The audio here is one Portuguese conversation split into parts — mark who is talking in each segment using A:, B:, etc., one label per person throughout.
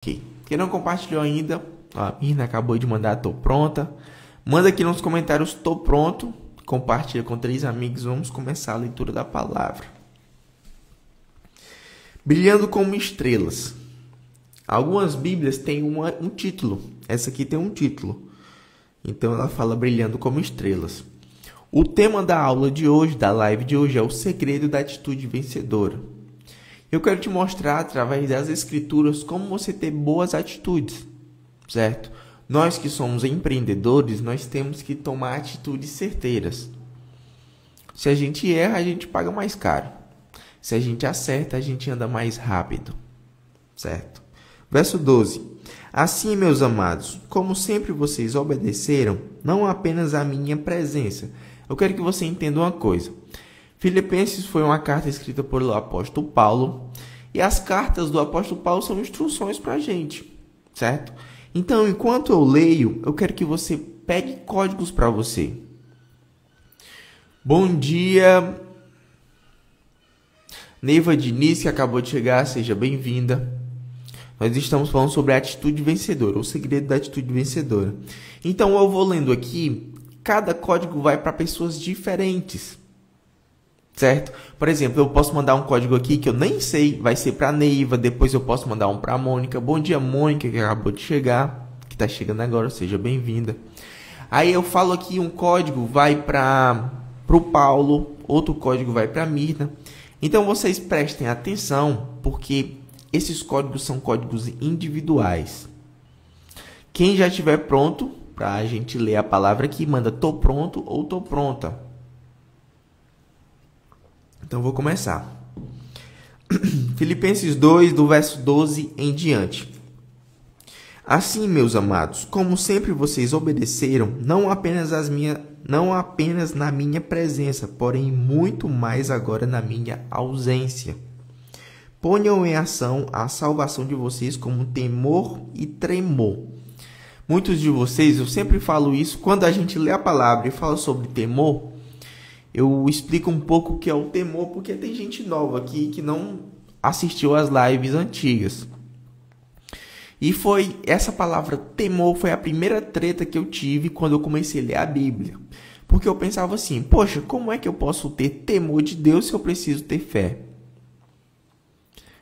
A: Ok. Quem não compartilhou ainda, a Mirna acabou de mandar, tô pronta. Manda aqui nos comentários, tô pronto. Compartilha com 3 amigos, vamos começar a leitura da palavra. Brilhando como estrelas. Algumas bíblias têm um título. Essa aqui tem um título. Então ela fala brilhando como estrelas. O tema da aula de hoje, da live de hoje, é o segredo da atitude vencedora. Eu quero te mostrar, através das escrituras, como você ter boas atitudes, certo? Nós que somos empreendedores, nós temos que tomar atitudes certeiras. Se a gente erra, a gente paga mais caro. Se a gente acerta, a gente anda mais rápido, certo? Verso 12. Assim, meus amados, como sempre vocês obedeceram, não apenas à minha presença. Eu quero que você entenda uma coisa. Filipenses foi uma carta escrita pelo apóstolo Paulo, e as cartas do apóstolo Paulo são instruções para a gente, certo? Então, enquanto eu leio, eu quero que você pegue códigos para você. Bom dia, Neiva Diniz, que acabou de chegar, seja bem-vinda. Nós estamos falando sobre a atitude vencedora, o segredo da atitude vencedora. Então, eu vou lendo aqui, cada código vai para pessoas diferentes. Certo? Por exemplo, eu posso mandar um código aqui que eu nem sei, vai ser para a Neiva, depois eu posso mandar um para a Mônica. Bom dia, Mônica, que acabou de chegar, que está chegando agora, seja bem-vinda. Aí eu falo aqui, um código vai para o Paulo, outro código vai para a Mirna. Então vocês prestem atenção, porque esses códigos são códigos individuais. Quem já estiver pronto, para a gente ler a palavra aqui, manda tô pronto ou tô pronta. Então, vou começar. Filipenses 2, do verso 12 em diante. Assim, meus amados, como sempre vocês obedeceram, não apenas na minha presença, porém muito mais agora na minha ausência. Ponham em ação a salvação de vocês como temor e tremor. Muitos de vocês, eu sempre falo isso, quando a gente lê a palavra e fala sobre temor, eu explico um pouco o que é o temor, porque tem gente nova aqui que não assistiu às lives antigas. E foi essa palavra temor, foi a primeira treta que eu tive quando eu comecei a ler a Bíblia. Porque eu pensava assim, poxa, como é que eu posso ter temor de Deus se eu preciso ter fé?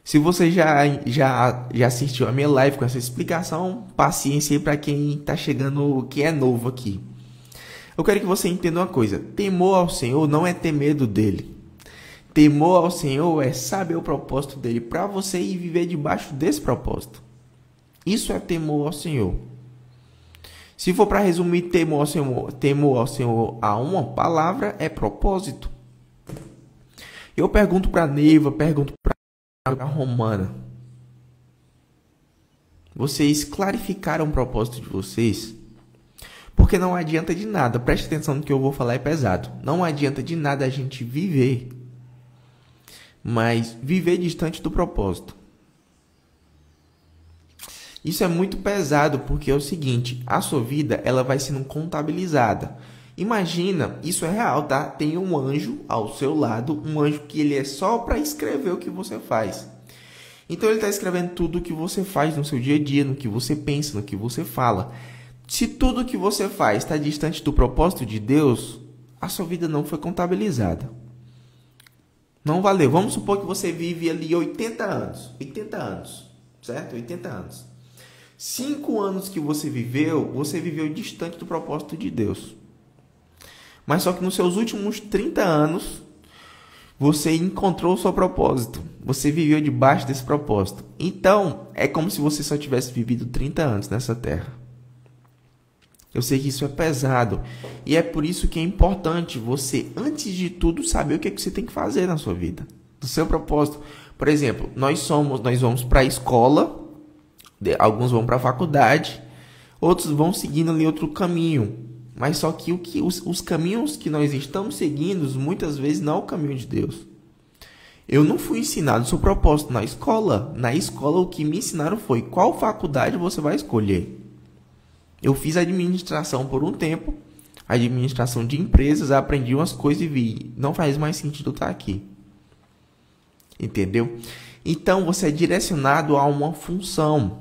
A: Se você já assistiu a minha live com essa explicação, paciência aí para quem está chegando, que é novo aqui. Eu quero que você entenda uma coisa. Temor ao Senhor não é ter medo dele. Temor ao Senhor é saber o propósito dele para você e viver debaixo desse propósito. Isso é temor ao Senhor. Se for para resumir temor ao Senhor a uma palavra, é propósito. Eu pergunto para a Neiva, pergunto para a Romana. Vocês clarificaram o propósito de vocês? Porque não adianta de nada, preste atenção no que eu vou falar, é pesado. Não adianta de nada a gente viver, mas viver distante do propósito. Isso é muito pesado, porque é o seguinte, a sua vida ela vai sendo contabilizada. Imagina, isso é real, tá? Tem um anjo ao seu lado, um anjo que ele é só para escrever o que você faz. Então ele está escrevendo tudo o que você faz no seu dia a dia, no que você pensa, no que você fala. Se tudo que você faz está distante do propósito de Deus, a sua vida não foi contabilizada. Não valeu. Vamos supor que você vive ali 80 anos. 80 anos, certo? 80 anos. 5 anos que você viveu distante do propósito de Deus. Mas só que nos seus últimos 30 anos, você encontrou o seu propósito. Você viveu debaixo desse propósito. Então, é como se você só tivesse vivido 30 anos nessa terra. Eu sei que isso é pesado e é por isso que é importante você, antes de tudo, saber o que é que você tem que fazer na sua vida, do seu propósito. Por exemplo, nós vamos para a escola, alguns vão para a faculdade, outros vão seguindo ali outro caminho. Mas só que os caminhos que nós estamos seguindo, muitas vezes não é o caminho de Deus. Eu não fui ensinado o seu propósito na escola. Na escola, o que me ensinaram foi qual faculdade você vai escolher. Eu fiz administração por um tempo, administração de empresas, aprendi umas coisas e vi, não faz mais sentido estar aqui. Entendeu? Então, você é direcionado a uma função.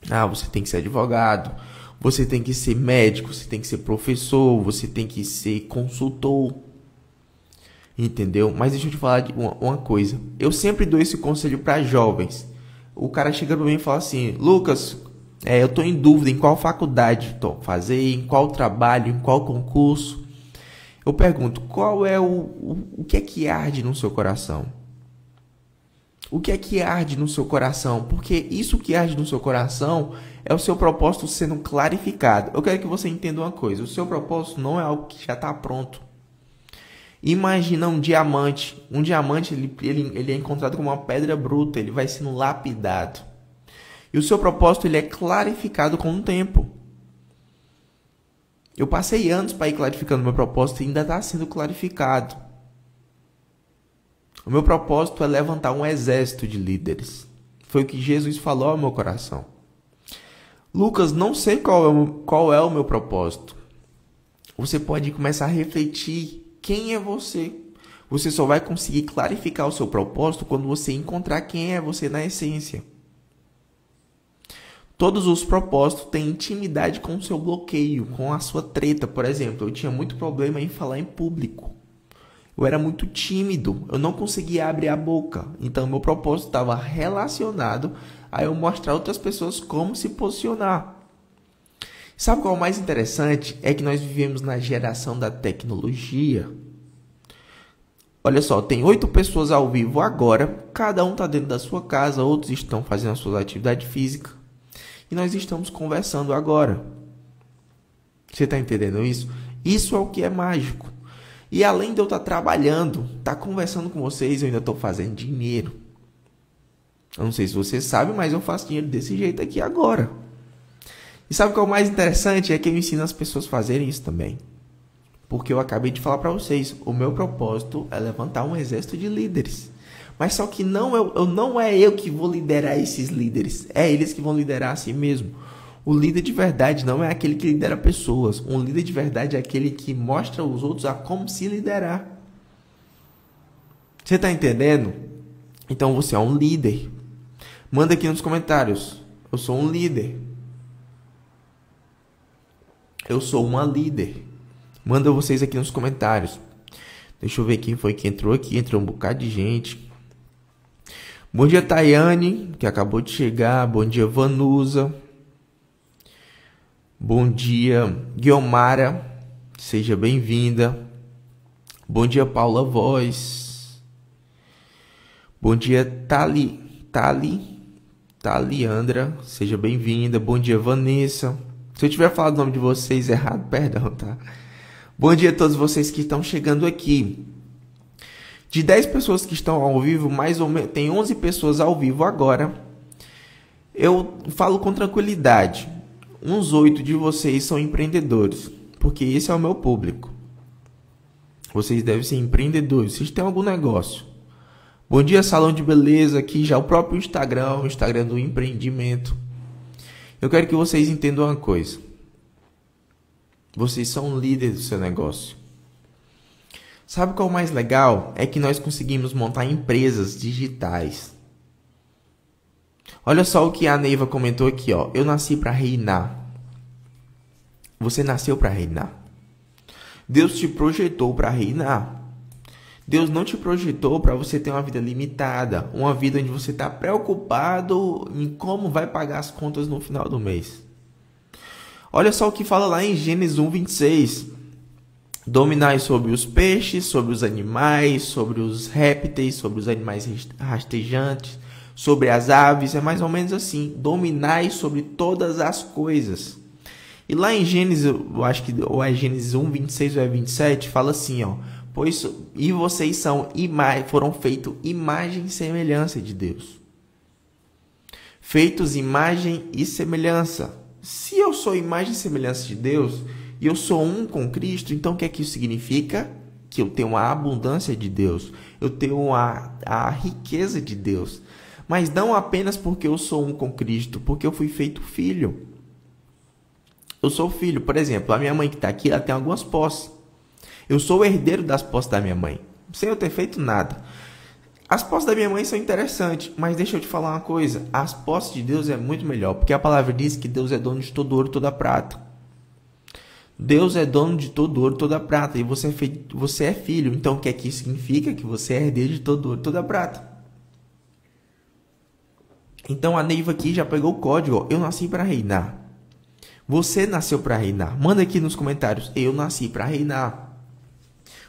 A: Ah, você tem que ser advogado, você tem que ser médico, você tem que ser professor, você tem que ser consultor. Entendeu? Mas deixa eu te falar de uma coisa. Eu sempre dou esse conselho para jovens. O cara chega para mim e fala assim: Lucas, eu tô em dúvida em qual faculdade fazer, em qual trabalho, em qual concurso. Eu pergunto: qual é o que é que arde no seu coração? O que é que arde no seu coração? Porque isso que arde no seu coração é o seu propósito sendo clarificado. Eu quero que você entenda uma coisa: o seu propósito não é algo que já está pronto. Imagina um diamante. Um diamante ele é encontrado como uma pedra bruta, ele vai sendo lapidado. E o seu propósito ele é clarificado com o tempo. Eu passei anos para ir clarificando meu propósito e ainda está sendo clarificado. O meu propósito é levantar um exército de líderes. Foi o que Jesus falou ao meu coração. Lucas, não sei qual é o meu propósito. Você pode começar a refletir quem é você. Você só vai conseguir clarificar o seu propósito quando você encontrar quem é você na essência. Todos os propósitos têm intimidade com o seu bloqueio, com a sua treta. Por exemplo, eu tinha muito problema em falar em público. Eu era muito tímido, eu não conseguia abrir a boca. Então, meu propósito estava relacionado a eu mostrar a outras pessoas como se posicionar. Sabe qual é o mais interessante? É que nós vivemos na geração da tecnologia. Olha só, tem 8 pessoas ao vivo agora, cada um está dentro da sua casa, outros estão fazendo a sua atividade física. E nós estamos conversando agora. Você está entendendo isso? Isso é o que é mágico. E além de eu estar trabalhando, estar conversando com vocês, eu ainda estou fazendo dinheiro. Eu não sei se você sabe, mas eu faço dinheiro desse jeito aqui agora. E sabe o que é o mais interessante? É que eu ensino as pessoas a fazerem isso também. Porque eu acabei de falar para vocês, o meu propósito é levantar um exército de líderes. Mas só que não é eu que vou liderar esses líderes. É eles que vão liderar a si mesmo. O líder de verdade não é aquele que lidera pessoas. Um líder de verdade é aquele que mostra aos outros a como se liderar. Você está entendendo? Então você é um líder. Manda aqui nos comentários. Eu sou um líder. Eu sou uma líder. Manda vocês aqui nos comentários. Deixa eu ver quem foi que entrou aqui. Entrou um bocado de gente. Bom dia, Tayane, que acabou de chegar. Bom dia, Vanusa. Bom dia, Guiomara. Seja bem-vinda. Bom dia, Paula Voz. Bom dia, Taliandra. Seja bem-vinda. Bom dia, Vanessa. Se eu tiver falado o nome de vocês errado, perdão, tá? Bom dia a todos vocês que estão chegando aqui. De 10 pessoas que estão ao vivo, mais ou menos, tem 11 pessoas ao vivo agora. Eu falo com tranquilidade. Uns 8 de vocês são empreendedores, porque esse é o meu público. Vocês devem ser empreendedores, vocês têm algum negócio. Bom dia, Salão de Beleza, aqui já o próprio Instagram, o Instagram do empreendimento. Eu quero que vocês entendam uma coisa. Vocês são líderes do seu negócio. Sabe qual é o mais legal? É que nós conseguimos montar empresas digitais. Olha só o que a Neiva comentou aqui, ó. Eu nasci para reinar. Você nasceu para reinar. Deus te projetou para reinar. Deus não te projetou para você ter uma vida limitada, uma vida onde você está preocupado em como vai pagar as contas no final do mês. Olha só o que fala lá em Gênesis 1:26. Dominai sobre os peixes, sobre os animais, sobre os répteis, sobre os animais rastejantes, sobre as aves. É mais ou menos assim. Dominai sobre todas as coisas. E lá em Gênesis, eu acho que ou é Gênesis 1:26 ou é 27, fala assim, ó. Pois e vocês foram feitos imagem e semelhança de Deus. Feitos imagem e semelhança. Se eu sou imagem e semelhança de Deus, e eu sou um com Cristo, então o que é que isso significa? Que eu tenho a abundância de Deus, eu tenho a riqueza de Deus. Mas não apenas porque eu sou um com Cristo, porque eu fui feito filho. Eu sou filho, por exemplo, a minha mãe que está aqui, ela tem algumas posses. Eu sou o herdeiro das posses da minha mãe, sem eu ter feito nada. As posses da minha mãe são interessantes, mas deixa eu te falar uma coisa. As posses de Deus é muito melhor, porque a palavra diz que Deus é dono de todo ouro e toda prata. Deus é dono de todo ouro e toda prata, e você é filho. Então, o que é que isso significa? Que você é herdeiro de todo ouro e toda prata. Então, a Neiva aqui já pegou o código. Ó. Eu nasci para reinar. Você nasceu para reinar. Manda aqui nos comentários. Eu nasci para reinar.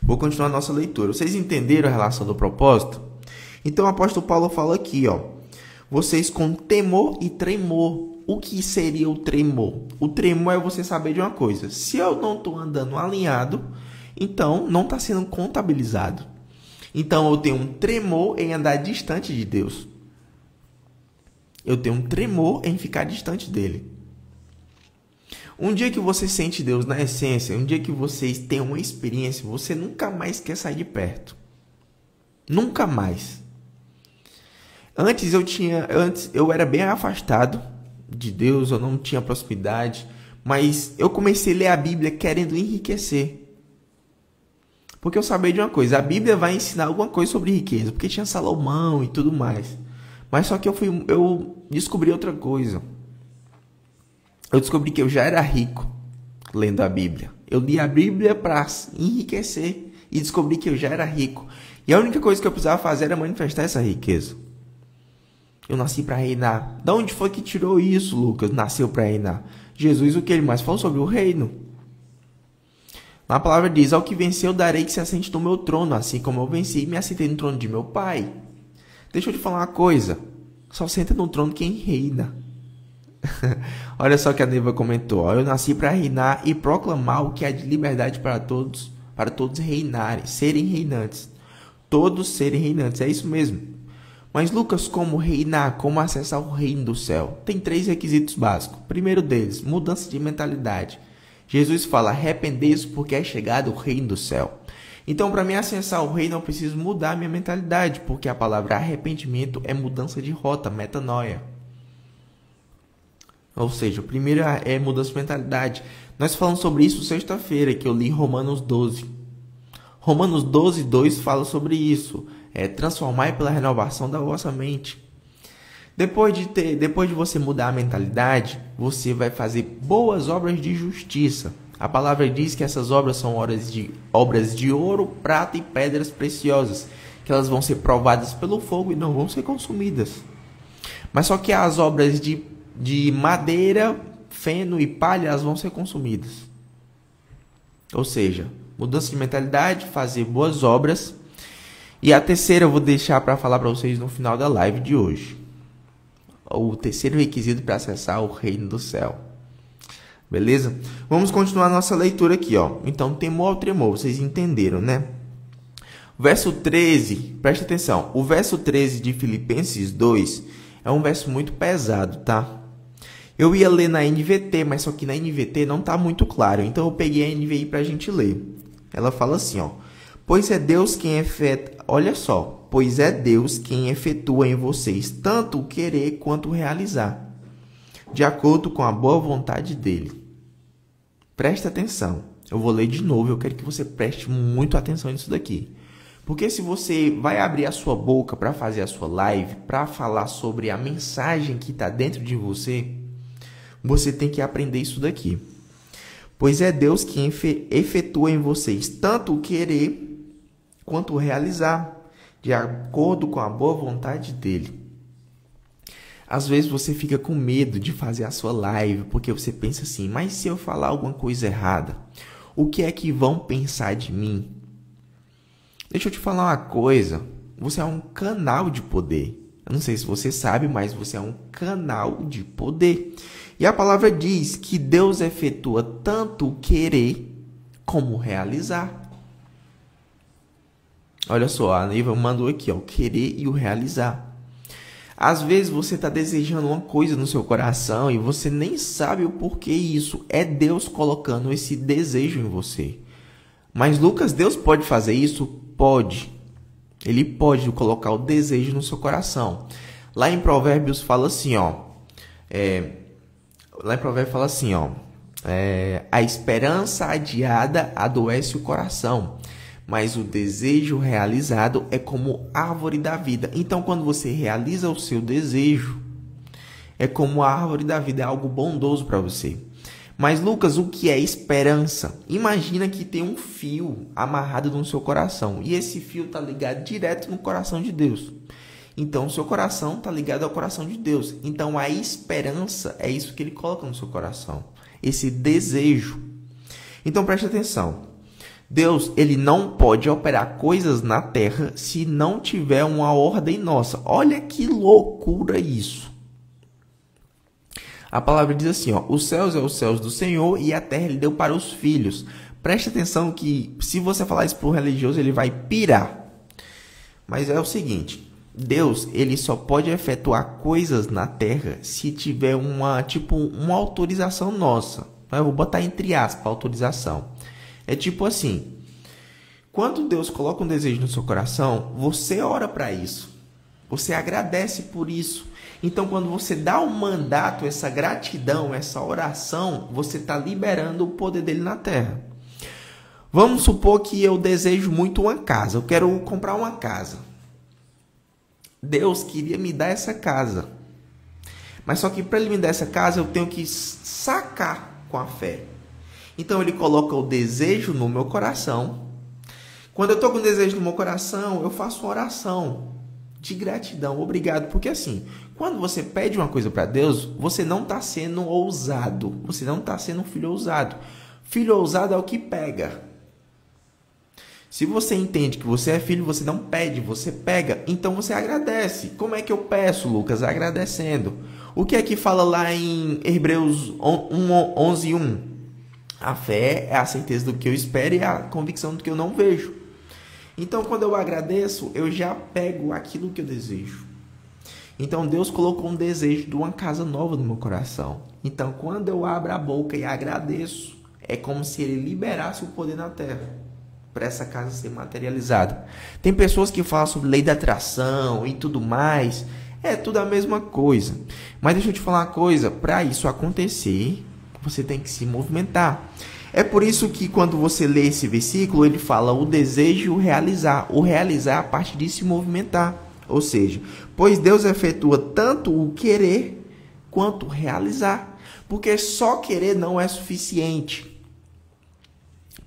A: Vou continuar a nossa leitura. Vocês entenderam a relação do propósito? Então, o apóstolo Paulo fala aqui, ó. Vocês com temor e tremor. O que seria o tremor? O tremor é você saber de uma coisa. Se eu não estou andando alinhado, então não está sendo contabilizado. Então, eu tenho um tremor em andar distante de Deus. Eu tenho um tremor em ficar distante dele. Um dia que você sente Deus na essência, um dia que vocês têm uma experiência, você nunca mais quer sair de perto. Nunca mais. Antes eu era bem afastado de Deus, eu não tinha proximidade, mas eu comecei a ler a Bíblia querendo enriquecer. Porque eu sabia de uma coisa, a Bíblia vai ensinar alguma coisa sobre riqueza, porque tinha Salomão e tudo mais. Mas só que eu descobri outra coisa. Eu descobri que eu já era rico lendo a Bíblia. Eu li a Bíblia para enriquecer e descobri que eu já era rico. E a única coisa que eu precisava fazer era manifestar essa riqueza. Eu nasci para reinar. De onde foi que tirou isso, Lucas? Nasceu para reinar. Jesus, o que ele mais falou sobre o reino? Na palavra diz, ao que venceu darei que se assente no meu trono, assim como eu venci e me assentei no trono de meu Pai. Deixa eu te falar uma coisa. Só senta no trono quem reina. Olha só que a Neiva comentou. Ó, eu nasci para reinar e proclamar o que há de liberdade para todos reinarem, serem reinantes. Todos serem reinantes, é isso mesmo. Mas Lucas, como reinar, como acessar o reino do céu? Tem 3 requisitos básicos. Primeiro deles, mudança de mentalidade. Jesus fala, arrependei-vos porque é chegado o reino do céu. Então, para mim acessar o reino, eu preciso mudar a minha mentalidade, porque a palavra arrependimento é mudança de rota, metanoia. Ou seja, o primeiro é mudança de mentalidade. Nós falamos sobre isso sexta-feira, que eu li Romanos 12. Romanos 12, 2 fala sobre isso. Transformar pela renovação da vossa mente. Depois de você mudar a mentalidade, você vai fazer boas obras de justiça. A palavra diz que essas obras são obras de ouro, prata e pedras preciosas, que elas vão ser provadas pelo fogo e não vão ser consumidas. Mas só que as obras de madeira, feno e palha, elas vão ser consumidas. Ou seja, mudança de mentalidade, fazer boas obras. E a terceira eu vou deixar para falar para vocês no final da live de hoje. O terceiro requisito para acessar o reino do céu. Beleza? Vamos continuar nossa leitura aqui, ó. Então, temor ao tremor, vocês entenderam, né? Verso 13, presta atenção. O verso 13 de Filipenses 2 é um verso muito pesado, tá? Eu ia ler na NVT, mas só que na NVT não tá muito claro. Então, eu peguei a NVI pra gente ler. Ela fala assim, ó. Pois é Deus quem efetua... Olha só. Pois é Deus quem efetua em vocês tanto o querer quanto o realizar, de acordo com a boa vontade dele. Presta atenção. Eu vou ler de novo. Eu quero que você preste muito atenção nisso daqui. Porque se você vai abrir a sua boca para fazer a sua live, para falar sobre a mensagem que está dentro de você, você tem que aprender isso daqui. Pois é Deus quem efetua em vocês tanto o querer quanto o realizar, de acordo com a boa vontade dele. Às vezes você fica com medo de fazer a sua live, porque você pensa assim, mas se eu falar alguma coisa errada, o que é que vão pensar de mim? Deixa eu te falar uma coisa, você é um canal de poder. Eu não sei se você sabe, mas você é um canal de poder. E a palavra diz que Deus efetua tanto o querer como o realizar. Olha só, a Neiva mandou aqui, ó, o querer e o realizar. Às vezes você está desejando uma coisa no seu coração e você nem sabe o porquê isso. É Deus colocando esse desejo em você. Mas Lucas, Deus pode fazer isso? Pode. Ele pode colocar o desejo no seu coração. Lá em Provérbios fala assim, ó. A esperança adiada adoece o coração, Mas o desejo realizado é como árvore da vida. Então, quando você realiza o seu desejo, é como a árvore da vida, é algo bondoso para você. Mas, Lucas, o que é esperança? Imagina que tem um fio amarrado no seu coração. E esse fio está ligado direto no coração de Deus. Então, o seu coração está ligado ao coração de Deus. Então, a esperança é isso que ele coloca no seu coração. Esse desejo. Então, preste atenção. Deus, ele não pode operar coisas na terra se não tiver uma ordem nossa. Olha que loucura isso. A palavra diz assim, ó, os céus é os céus do Senhor e a terra ele deu para os filhos. Preste atenção que se você falar isso para o religioso, ele vai pirar. Mas é o seguinte, Deus, ele só pode efetuar coisas na terra se tiver uma autorização nossa. Eu vou botar entre aspas, autorização. É tipo assim, quando Deus coloca um desejo no seu coração, você ora para isso. Você agradece por isso. Então, quando você dá um mandato, essa gratidão, essa oração, você está liberando o poder dele na terra. Vamos supor que eu desejo muito uma casa. Eu quero comprar uma casa. Deus queria me dar essa casa. Mas só que para ele me dar essa casa, eu tenho que sacar com a fé. Então, ele coloca o desejo no meu coração. Quando eu estou com o desejo no meu coração, eu faço uma oração de gratidão, obrigado. Porque assim, quando você pede uma coisa para Deus, você não está sendo ousado. Você não está sendo um filho ousado. Filho ousado é o que pega. Se você entende que você é filho, você não pede, você pega. Então você agradece. Como é que eu peço, Lucas? Agradecendo. O que é que fala lá em Hebreus 11:1? A fé é a certeza do que eu espero e a convicção do que eu não vejo. Então, quando eu agradeço, eu já pego aquilo que eu desejo. Então, Deus colocou um desejo de uma casa nova no meu coração. Então, quando eu abro a boca e agradeço, é como se ele liberasse o poder na terra para essa casa ser materializada. Tem pessoas que falam sobre lei da atração e tudo mais. É tudo a mesma coisa. Mas deixa eu te falar uma coisa. Para isso acontecer, você tem que se movimentar. É por isso que quando você lê esse versículo, ele fala o desejo realizar. O realizar a parte de se movimentar. Ou seja, pois Deus efetua tanto o querer quanto o realizar. Porque só querer não é suficiente.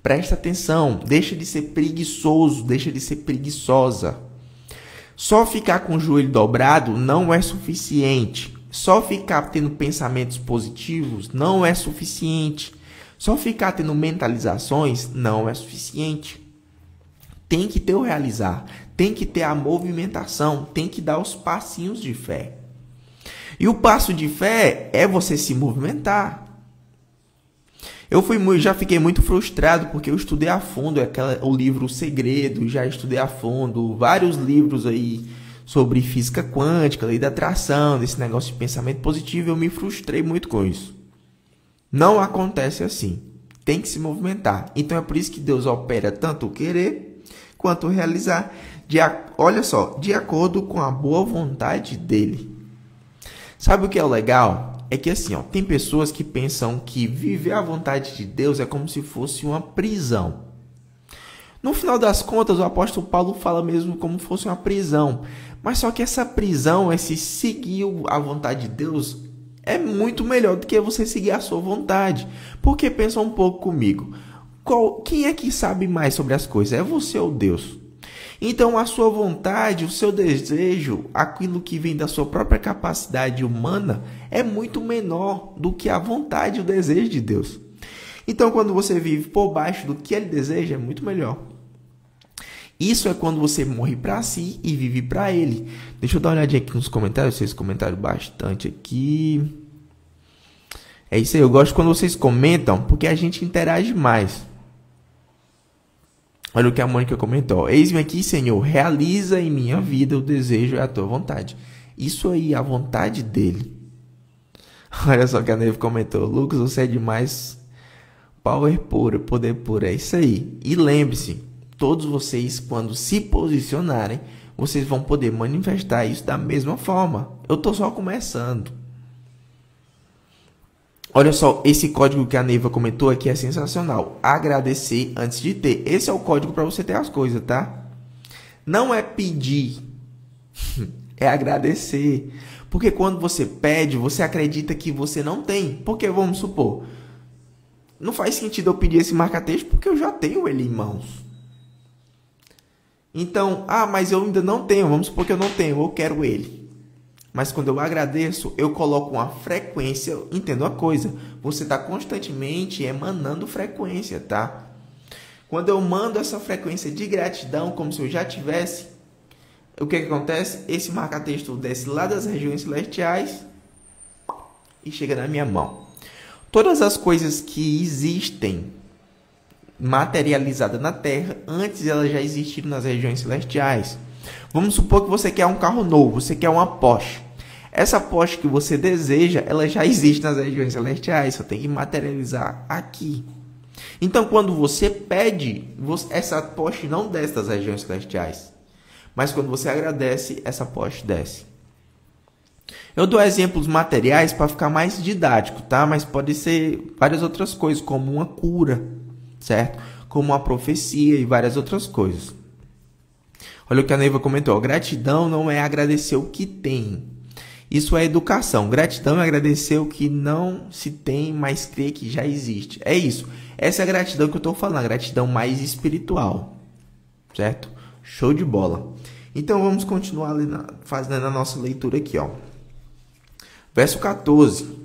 A: Presta atenção, deixa de ser preguiçoso, deixa de ser preguiçosa. Só ficar com o joelho dobrado não é suficiente. Só ficar tendo pensamentos positivos não é suficiente. Só ficar tendo mentalizações não é suficiente. Tem que ter o realizar, tem que ter a movimentação, tem que dar os passinhos de fé. E o passo de fé é você se movimentar. Já fiquei muito frustrado porque eu estudei a fundo o livro O Segredo, já estudei a fundo vários livros aí sobre física quântica, lei da atração, desse negócio de pensamento positivo, e eu me frustrei muito com isso. Não acontece assim. Tem que se movimentar. Então é por isso que Deus opera tanto o querer quanto o realizar. Olha só, de acordo com a boa vontade dele. Sabe o que é o legal? É que assim, ó, tem pessoas que pensam que viver a vontade de Deus é como se fosse uma prisão. No final das contas, o apóstolo Paulo fala mesmo como se fosse uma prisão. Mas só que essa prisão, esse seguir a vontade de Deus, é muito melhor do que você seguir a sua vontade. Porque pensa um pouco comigo. Quem é que sabe mais sobre as coisas? É você ou Deus? Então a sua vontade, o seu desejo, aquilo que vem da sua própria capacidade humana, é muito menor do que a vontade e o desejo de Deus. Então quando você vive por baixo do que ele deseja, é muito melhor. Isso é quando você morre para si e vive para ele. Deixa eu dar uma olhadinha aqui nos comentários. Vocês comentaram bastante aqui. É isso aí. Eu gosto quando vocês comentam, porque a gente interage mais. Olha o que a Mônica comentou. Eis-me aqui, Senhor. Realiza em minha vida o desejo e a tua vontade. Isso aí, a vontade dele. Olha só que a Neve comentou. Lucas, você é demais. Power puro, poder puro. É isso aí. E lembre-se. Todos vocês, quando se posicionarem, vocês vão poder manifestar isso da mesma forma. Eu estou só começando. Olha só, esse código que a Neiva comentou aqui é sensacional. Agradecer antes de ter. Esse é o código para você ter as coisas, tá? Não é pedir, é agradecer. Porque quando você pede, você acredita que você não tem. Porque, vamos supor, não faz sentido eu pedir esse marca-texto porque eu já tenho ele em mãos. Então, mas eu ainda não tenho. Vamos supor que eu não tenho, eu quero ele. Mas quando eu agradeço, eu coloco uma frequência. Entenda uma coisa, você está constantemente emanando frequência, tá? Quando eu mando essa frequência de gratidão, como se eu já tivesse, o que acontece? Esse marca-texto desce lá das regiões celestiais e chega na minha mão. Todas as coisas que existem materializadas na Terra, antes elas já existiram nas regiões celestiais. Vamos supor que você quer um carro novo, você quer uma Porsche. Essa Porsche que você deseja, ela já existe nas regiões celestiais, só tem que materializar aqui. Então, quando você pede, essa Porsche não desce das regiões celestiais. Mas quando você agradece, essa Porsche desce. Eu dou exemplos materiais para ficar mais didático, tá? Mas pode ser várias outras coisas, como uma cura, certo? Como uma profecia e várias outras coisas. Olha o que a Neiva comentou. Gratidão não é agradecer o que tem. Isso é educação. Gratidão é agradecer o que não se tem, mas crer que já existe. É isso. Essa é a gratidão que eu estou falando. A gratidão mais espiritual. Certo? Show de bola. Então vamos continuar fazendo a nossa leitura aqui, ó. Verso 14.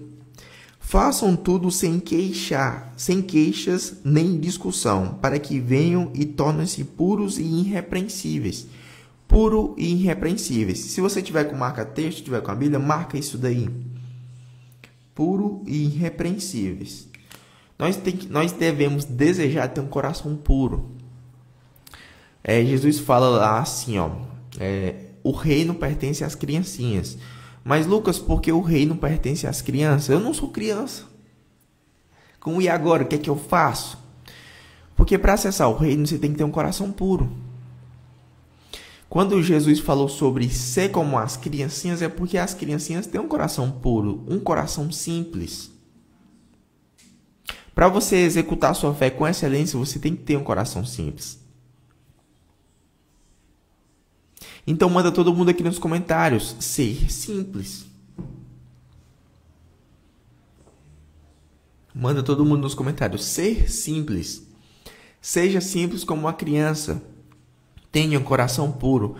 A: Façam tudo sem queixas nem discussão, para que venham e tornem-se puros e irrepreensíveis. Puro e irrepreensíveis. Se você tiver com marca-texto, tiver com a Bíblia, marca isso daí. Puro e irrepreensíveis. Nós devemos desejar ter um coração puro. Jesus fala lá assim, ó. O reino pertence às criancinhas. Mas, Lucas, por que o reino pertence às crianças? Eu não sou criança. Como e agora? O que é que eu faço? Porque para acessar o reino, você tem que ter um coração puro. Quando Jesus falou sobre ser como as criancinhas, é porque as criancinhas têm um coração puro, um coração simples. Para você executar sua fé com excelência, você tem que ter um coração simples. Então manda todo mundo aqui nos comentários, ser simples. Manda todo mundo nos comentários, ser simples. Seja simples como uma criança. Tenha um coração puro.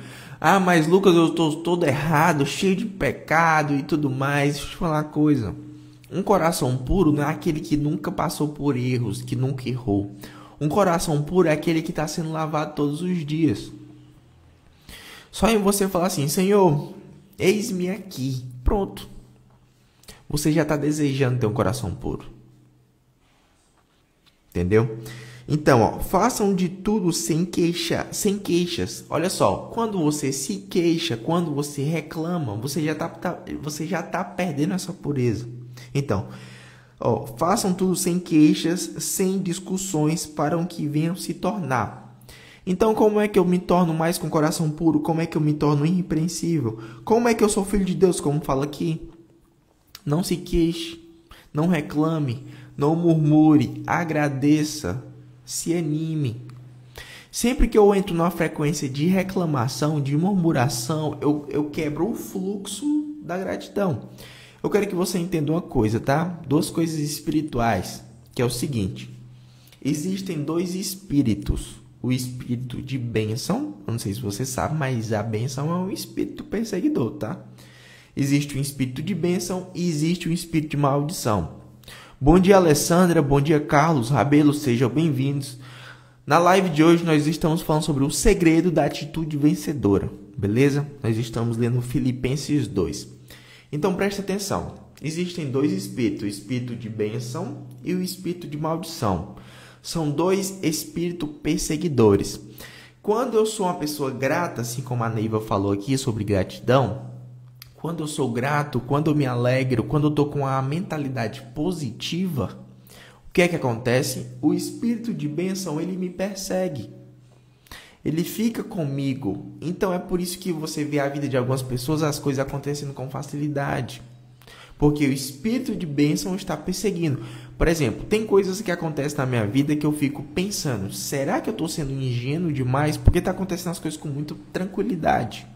A: Mas Lucas, eu estou todo errado, cheio de pecado e tudo mais. Deixa eu te falar uma coisa. Um coração puro não é aquele que nunca passou por erros, que nunca errou. Um coração puro é aquele que está sendo lavado todos os dias. Só em você falar assim, Senhor, eis-me aqui. Pronto. Você já está desejando ter um coração puro. Entendeu? Então, façam de tudo sem queixas. Olha só, quando você se queixa, quando você reclama, você já tá perdendo essa pureza. Então, façam tudo sem queixas, sem discussões, para o que venham se tornar. Então, como é que eu me torno mais com coração puro? Como é que eu me torno irrepreensível? Como é que eu sou filho de Deus, como fala aqui? Não se queixe, não reclame, não murmure, agradeça, se anime. Sempre que eu entro numa frequência de reclamação, de murmuração, eu quebro o fluxo da gratidão. Eu quero que você entenda uma coisa, tá? 2 coisas espirituais, que é o seguinte. Existem 2 espíritos. O espírito de bênção, eu não sei se você sabe, mas a bênção é um espírito perseguidor, tá? Existe um espírito de bênção e existe um espírito de maldição. Bom dia, Alessandra. Bom dia, Carlos, Rabelo. Sejam bem-vindos. Na live de hoje, nós estamos falando sobre o segredo da atitude vencedora. Beleza? Nós estamos lendo Filipenses 2. Então, preste atenção. Existem 2 espíritos. O espírito de bênção e o espírito de maldição. São 2 espíritos perseguidores. Quando eu sou uma pessoa grata, assim como a Neiva falou aqui sobre gratidão, quando eu sou grato, quando eu me alegro, quando eu estou com a mentalidade positiva, o que é que acontece? O espírito de bênção, ele me persegue. Ele fica comigo. Então é por isso que você vê a vida de algumas pessoas, as coisas acontecendo com facilidade. Porque o espírito de bênção está perseguindo. Por exemplo, tem coisas que acontecem na minha vida que eu fico pensando, será que eu estou sendo ingênuo demais? Porque está acontecendo as coisas com muita tranquilidade.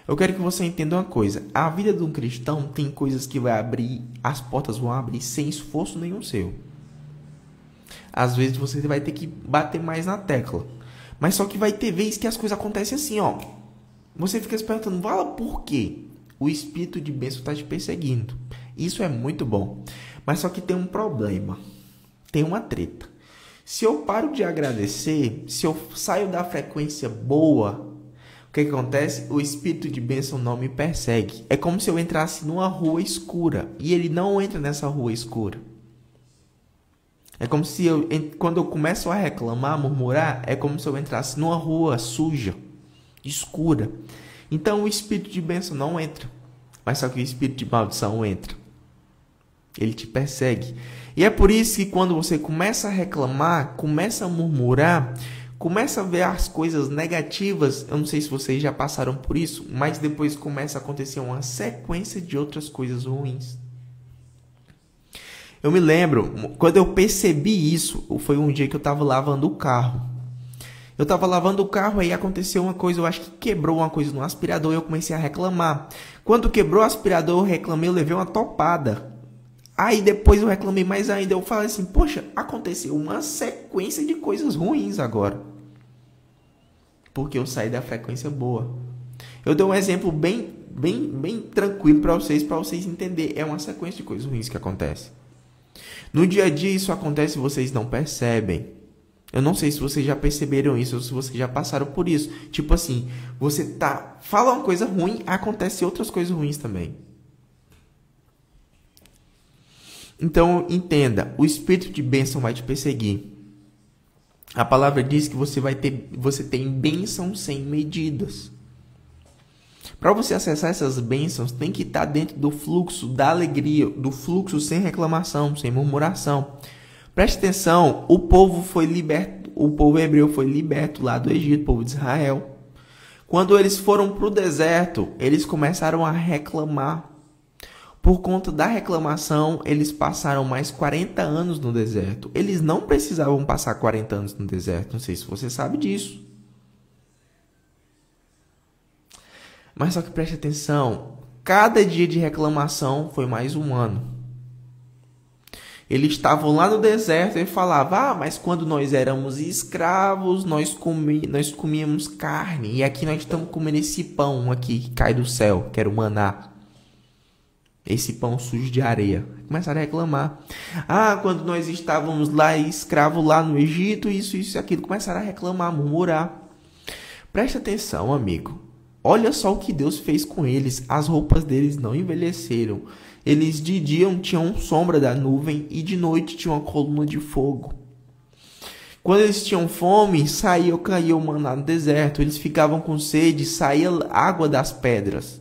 A: Eu quero que você entenda uma coisa. A vida de um cristão tem coisas que vai abrir, as portas vão abrir sem esforço nenhum seu. Às vezes você vai ter que bater mais na tecla. Mas só que vai ter vezes que as coisas acontecem assim, ó. Você fica se perguntando, fala por quê? O espírito de bênção está te perseguindo. Isso é muito bom. Mas só que tem um problema. Tem uma treta. Se eu paro de agradecer, se eu saio da frequência boa, o que acontece? O espírito de bênção não me persegue. É como se eu entrasse numa rua escura. E ele não entra nessa rua escura. É como se quando eu começo a reclamar, a murmurar, é como se eu entrasse numa rua suja, escura. Então o espírito de bênção não entra. Mas só que o espírito de maldição entra. Ele te persegue. E é por isso que quando você começa a reclamar, começa a murmurar, começa a ver as coisas negativas, eu não sei se vocês já passaram por isso, mas depois começa a acontecer uma sequência de outras coisas ruins. Eu me lembro, quando eu percebi isso, foi um dia que eu estava lavando o carro. Eu estava lavando o carro, aí aconteceu uma coisa, eu acho que quebrou uma coisa no aspirador e eu comecei a reclamar. Quando quebrou o aspirador, eu reclamei, eu levei uma topada. Aí depois eu reclamei mais ainda, eu falei assim, poxa, aconteceu uma sequência de coisas ruins agora. Porque eu saí da frequência boa. Eu dei um exemplo bem tranquilo para vocês entenderem. É uma sequência de coisas ruins que acontece. No dia a dia isso acontece e vocês não percebem. Eu não sei se vocês já perceberam isso ou se vocês já passaram por isso. Tipo assim, você fala uma coisa ruim, acontece outras coisas ruins também. Então, entenda, o espírito de bênção vai te perseguir. A palavra diz que você tem bênção sem medidas. Para você acessar essas bênçãos, tem que estar dentro do fluxo da alegria, do fluxo sem reclamação, sem murmuração. Preste atenção, o povo hebreu foi liberto lá do Egito, o povo de Israel. Quando eles foram para o deserto, eles começaram a reclamar. Por conta da reclamação, eles passaram mais 40 anos no deserto. Eles não precisavam passar 40 anos no deserto, não sei se você sabe disso. Mas só que preste atenção, cada dia de reclamação foi mais um ano. Eles estavam lá no deserto e falavam, mas quando nós éramos escravos, nós comíamos carne. E aqui nós estamos comendo esse pão aqui que cai do céu, que era o maná. Esse pão sujo de areia. Começaram a reclamar. Quando nós estávamos lá escravos lá no Egito, isso e aquilo. Começaram a reclamar, murmurar. Presta atenção, amigo. Olha só o que Deus fez com eles. As roupas deles não envelheceram. Eles de dia tinham sombra da nuvem e de noite tinham uma coluna de fogo. Quando eles tinham fome, caía o maná no deserto. Eles ficavam com sede, saía água das pedras.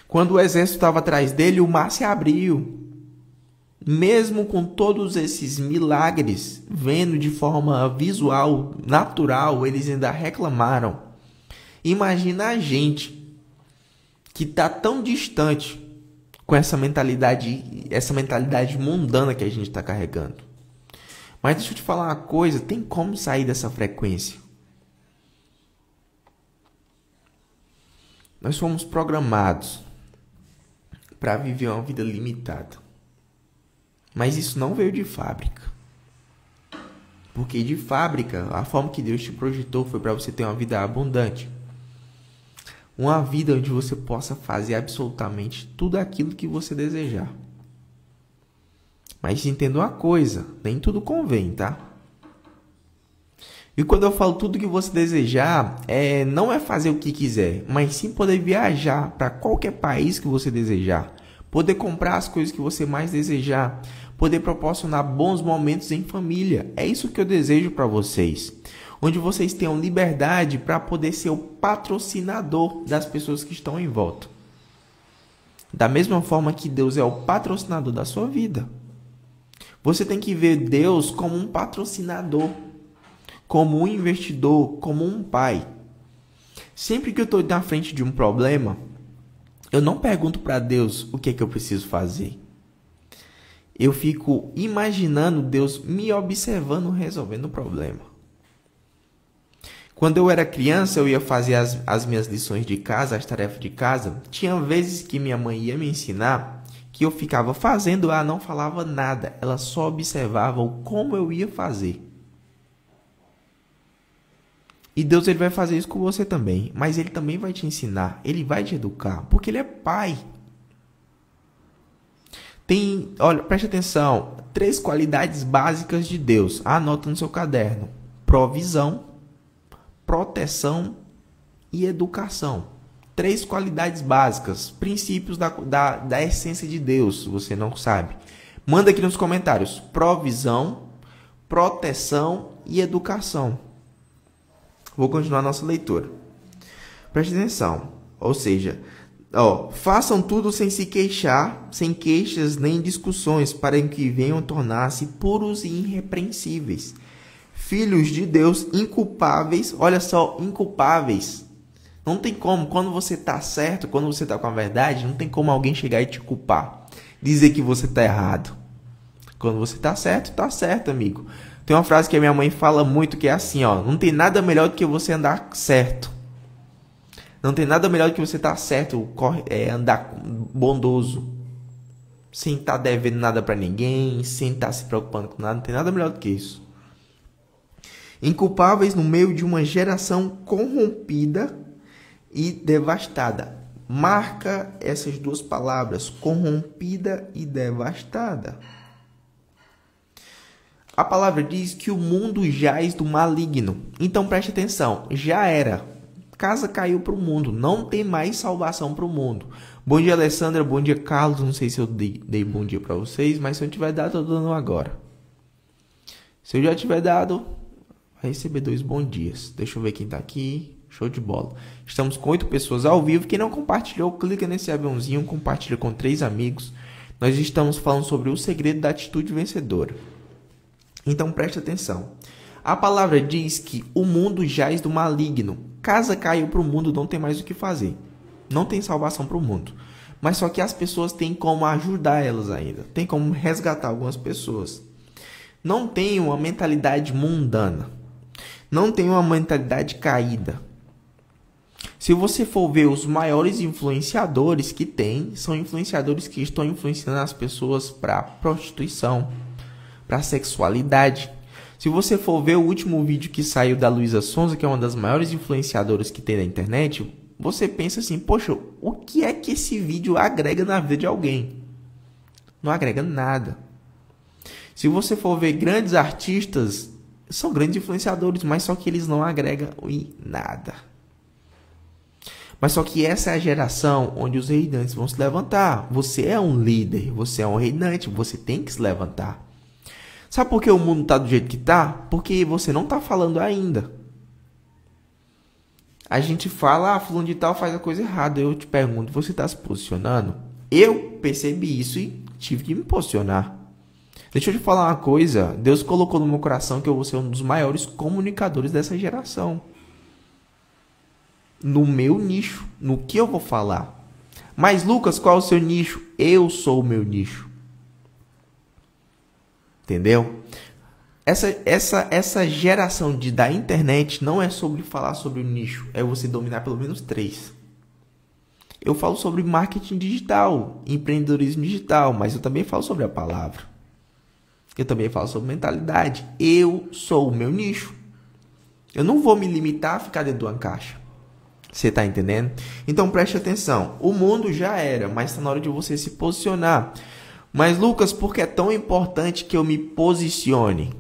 A: Quando o exército estava atrás dele, o mar se abriu. Mesmo com todos esses milagres, vendo de forma visual, natural, eles ainda reclamaram. Imagina a gente que está tão distante com essa mentalidade mundana que a gente está carregando. Mas deixa eu te falar uma coisa, tem como sair dessa frequência. Nós fomos programados para viver uma vida limitada. Mas isso não veio de fábrica. Porque de fábrica, a forma que Deus te projetou foi para você ter uma vida abundante. Uma vida onde você possa fazer absolutamente tudo aquilo que você desejar. Mas entenda uma coisa, nem tudo convém, tá? E quando eu falo tudo que você desejar, não é fazer o que quiser, mas sim poder viajar para qualquer país que você desejar. Poder comprar as coisas que você mais desejar. Poder proporcionar bons momentos em família. É isso que eu desejo para vocês. Onde vocês tenham liberdade para poder ser o patrocinador das pessoas que estão em volta. Da mesma forma que Deus é o patrocinador da sua vida. Você tem que ver Deus como um patrocinador, como um investidor, como um pai. Sempre que eu estou na frente de um problema, Eu não pergunto para Deus o que é que eu preciso fazer. Eu fico imaginando Deus me observando, resolvendo o problema. Quando eu era criança, eu ia fazer as minhas lições de casa, as tarefas de casa. Tinha vezes que minha mãe ia me ensinar que eu ficava fazendo, ela não falava nada. Ela só observava como eu ia fazer. E Deus, ele vai fazer isso com você também. Mas ele também vai te ensinar. Ele vai te educar. Porque ele é pai. Olha, preste atenção. 3 qualidades básicas de Deus. Anota no seu caderno. Provisão, proteção e educação. 3 qualidades básicas. Princípios da essência de Deus, se você não sabe. Manda aqui nos comentários. Provisão, proteção e educação. Vou continuar a nossa leitura. Preste atenção. Ou seja, façam tudo sem se queixar, sem queixas nem discussões, para que venham tornar-se puros e irrepreensíveis. Filhos de Deus, inculpáveis. Olha só, inculpáveis. Não tem como, quando você está certo, quando você está com a verdade, não tem como alguém chegar e te culpar. Dizer que você está errado. Quando você está certo, amigo. Tem uma frase que a minha mãe fala muito, que é assim, não tem nada melhor do que você andar certo. Não tem nada melhor do que você estar certo, andar bondoso. Sem estar devendo nada para ninguém, sem estar se preocupando com nada. Não tem nada melhor do que isso. Inculpáveis no meio de uma geração corrompida e devastada. Marca essas 2 palavras, corrompida e devastada. A palavra diz que o mundo jaz do maligno. Então preste atenção, já era. Casa caiu para o mundo, não tem mais salvação para o mundo. Bom dia, Alessandra, bom dia, Carlos. Não sei se eu dei bom dia para vocês, mas se eu tiver dado, eu estou dando agora. Se eu já tiver dado, vai receber 2 bons dias. Deixa eu ver quem está aqui. Show de bola. Estamos com 8 pessoas ao vivo. Quem não compartilhou, clica nesse aviãozinho, compartilha com 3 amigos. Nós estamos falando sobre o segredo da atitude vencedora. Então preste atenção. A palavra diz que o mundo jaz do maligno. Casa caiu para o mundo, não tem mais o que fazer. Não tem salvação para o mundo. Mas só que as pessoas têm como ajudar elas ainda. Tem como resgatar algumas pessoas. Não tem uma mentalidade mundana. Não tem uma mentalidade caída. Se você for ver os maiores influenciadores que tem, são influenciadores que estão influenciando as pessoas para prostituição, para sexualidade. Se você for ver o último vídeo que saiu da Luísa Sonza, que é uma das maiores influenciadoras que tem na internet, você pensa assim, poxa, o que é que esse vídeo agrega na vida de alguém? Não agrega nada. Se você for ver grandes artistas, são grandes influenciadores, mas só que eles não agregam em nada. Mas só que essa é a geração onde os reinantes vão se levantar. Você é um líder, você é um reinante, você tem que se levantar. Sabe por que o mundo está do jeito que está? Porque você não está falando ainda. A gente fala, fulano de tal faz a coisa errada. Eu te pergunto, você está se posicionando? Eu percebi isso e tive que me posicionar. Deixa eu te falar uma coisa. Deus colocou no meu coração que eu vou ser um dos maiores comunicadores dessa geração. No meu nicho, no que eu vou falar. Mas Lucas, qual é o seu nicho? Eu sou o meu nicho. Entendeu? Essa geração da internet não é sobre falar sobre o nicho. É você dominar pelo menos 3. Eu falo sobre marketing digital, empreendedorismo digital, mas eu também falo sobre a palavra. Eu também falo sobre mentalidade. Eu sou o meu nicho. Eu não vou me limitar a ficar dentro de uma caixa. Você está entendendo? Então preste atenção. O mundo já era, mas está na hora de você se posicionar. Mas Lucas, por que é tão importante que eu me posicione?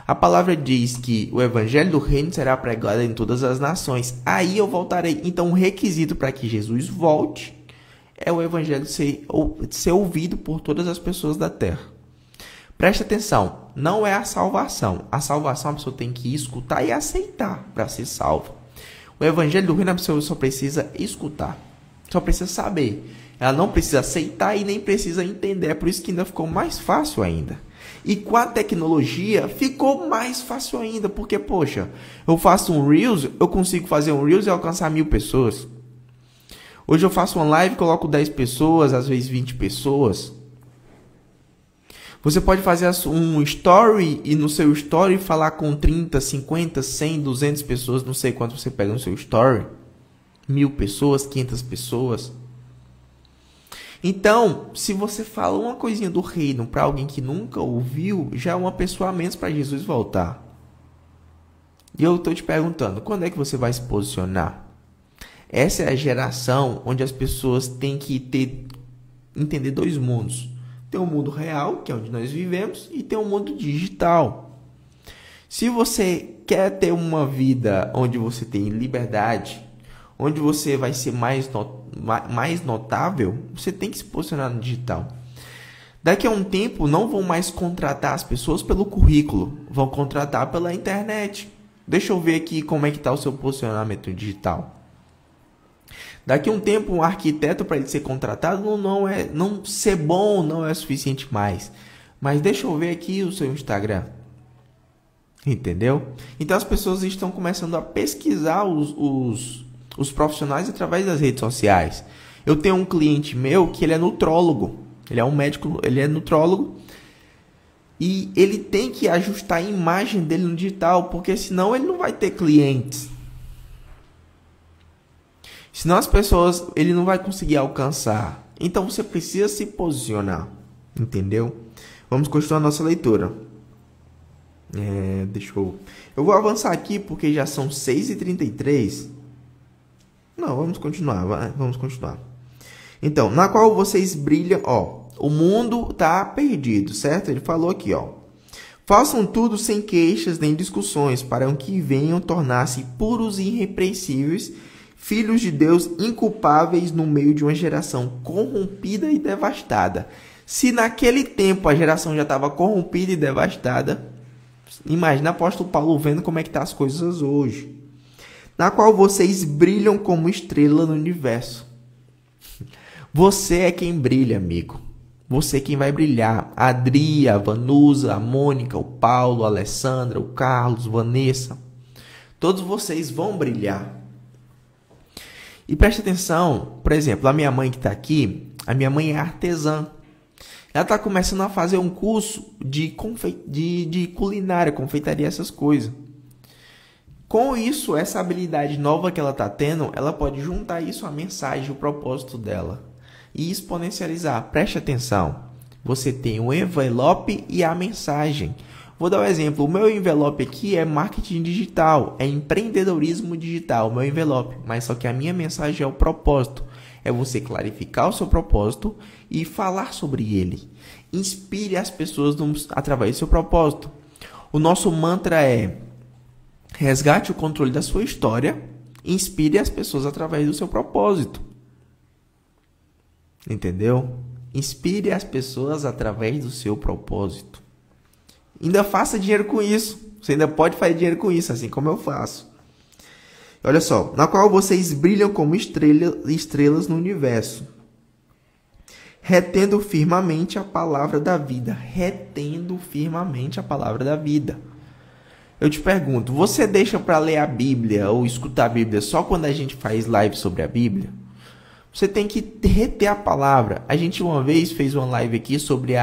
A: A palavra diz que o evangelho do reino será pregado em todas as nações. Aí eu voltarei. Então o requisito para que Jesus volte é o evangelho ser ouvido por todas as pessoas da terra. Preste atenção, não é a salvação. A salvação a pessoa tem que escutar e aceitar para ser salva. O evangelho do reino a pessoa só precisa escutar, só precisa saber. Ela não precisa aceitar e nem precisa entender. É por isso que ainda ficou mais fácil ainda. E com a tecnologia ficou mais fácil ainda. Porque, poxa, eu faço um Reels, eu consigo fazer um Reels e alcançar 1000 pessoas. Hoje eu faço uma live, coloco 10 pessoas, às vezes 20 pessoas. Você pode fazer um story e no seu story falar com 30, 50, 100, 200 pessoas, não sei quanto você pega no seu story. 1000 pessoas, 500 pessoas. Então, se você fala uma coisinha do reino para alguém que nunca ouviu, já é uma pessoa a menos para Jesus voltar. E eu estou te perguntando, quando é que você vai se posicionar? Essa é a geração onde as pessoas têm que entender dois mundos. Tem o mundo real, que é onde nós vivemos, e tem o mundo digital. Se você quer ter uma vida onde você tem liberdade, onde você vai ser mais notável, você tem que se posicionar no digital. Daqui a um tempo, não vão mais contratar as pessoas pelo currículo, vão contratar pela internet. Deixa eu ver aqui como é que está o seu posicionamento digital. Daqui a um tempo, um arquiteto, para ele ser contratado, não ser bom não é suficiente mais. Mas deixa eu ver aqui o seu Instagram. Entendeu? Então as pessoas estão começando a pesquisar os profissionais através das redes sociais. Eu tenho um cliente meu que ele é nutrólogo. Ele é um médico, ele é nutrólogo. E ele tem que ajustar a imagem dele no digital, porque senão ele não vai ter clientes. Senão as pessoas, ele não vai conseguir alcançar. Então você precisa se posicionar. Entendeu? Vamos continuar a nossa leitura. Eu vou avançar aqui porque já são 6h33. Não, vamos continuar. Vamos continuar. Então, na qual vocês brilham, o mundo está perdido, certo? Ele falou aqui, façam tudo sem queixas nem discussões, para que venham tornar-se puros e irrepreensíveis, filhos de Deus inculpáveis no meio de uma geração corrompida e devastada. Se naquele tempo a geração já estava corrompida e devastada, imagina o apóstolo Paulo vendo como é que estão as coisas hoje. Na qual vocês brilham como estrela no universo. Você é quem brilha, amigo. Você é quem vai brilhar. A Adria, a Vanusa, a Mônica, o Paulo, a Alessandra, o Carlos, Vanessa. Todos vocês vão brilhar. E preste atenção, por exemplo, a minha mãe que está aqui, a minha mãe é artesã. Ela está começando a fazer um curso de culinária, confeitaria, essas coisas. Com isso, essa habilidade nova que ela está tendo, ela pode juntar isso à mensagem, o propósito dela. E exponencializar. Preste atenção. Você tem o envelope e a mensagem. Vou dar um exemplo. O meu envelope aqui é marketing digital, é empreendedorismo digital, o meu envelope. Mas só que a minha mensagem é o propósito. É você clarificar o seu propósito e falar sobre ele. Inspire as pessoas através do seu propósito. O nosso mantra é: resgate o controle da sua história, inspire as pessoas através do seu propósito. Entendeu? Inspire as pessoas através do seu propósito. Ainda faça dinheiro com isso. Você ainda pode fazer dinheiro com isso, assim como eu faço. Olha só. Na qual vocês brilham como estrelas no universo. Retendo firmemente a palavra da vida. Retendo firmemente a palavra da vida. Eu te pergunto, você deixa para ler a Bíblia ou escutar a Bíblia só quando a gente faz live sobre a Bíblia? Você tem que reter a palavra. A gente uma vez fez uma live aqui sobre